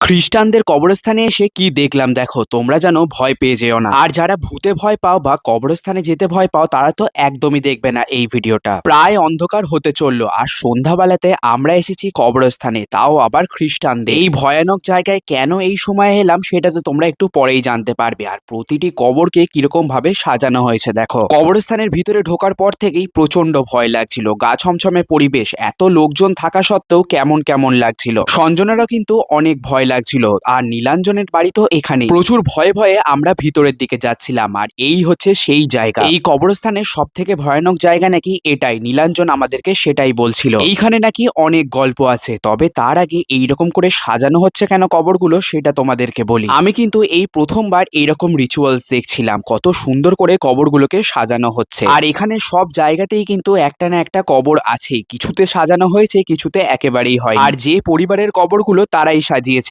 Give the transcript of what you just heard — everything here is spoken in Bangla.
খ্রিস্টানদের কবরস্থানে এসে কি দেখলাম দেখো, তোমরা যেন ভয় পেয়ে যেও না। আর যারা ভূতে ভয় পাও বা কবরস্থানে যেতে ভয় পাও তারা তো একদমই দেখবে না এই ভিডিওটা। প্রায় অন্ধকার হতে চললো আর সন্ধ্যাবেলাতে আমরা এসেছি কবরস্থানে, তাও আবার খ্রিস্টানদের। এই ভয়ানক জায়গায় কেন এই সময় এলাম সেটা তো তোমরা একটু পরেই জানতে পারবে। আর প্রতিটি কবরকে কিরকম ভাবে সাজানো হয়েছে দেখো। কবরস্থানের ভিতরে ঢোকার পর থেকেই প্রচন্ড ভয় লাগছিল। গা ছমছমে পরিবেশ, এত লোকজন থাকা সত্ত্বেও কেমন কেমন লাগছিল। সঞ্জনারও কিন্তু অনেক ভয় লাগছিল। আর নীলাঞ্জনের বাড়ি তো এখানেই। প্রচুর ভয়ে ভয়ে আমরা ভিতরের দিকে যাচ্ছিলাম। আর এই হচ্ছে সেই জায়গা। এই কবরস্থানের সব থেকে ভয়ানক জায়গা নাকি এটাই। নীলাঞ্জন আমাদেরকে সেটাই বলছিল। এইখানে নাকি অনেক গল্প আছে। তবে তার আগে এইরকম করে সাজানো হচ্ছে কেন কবরগুলো সেটা তোমাদেরকে বলি। আমি কিন্তু এই প্রথমবার এইরকম রিচুয়ালস দেখছিলাম, কত সুন্দর করে কবরগুলোকে সাজানো হচ্ছে। আর এখানে সব জায়গাতেই কিন্তু একটা না একটা কবর আছেই। কিছুতে সাজানো হয়েছে, কিছুতে একেবারেই হয়। আর যে পরিবারের কবরগুলো তারাই সাজিয়েছে।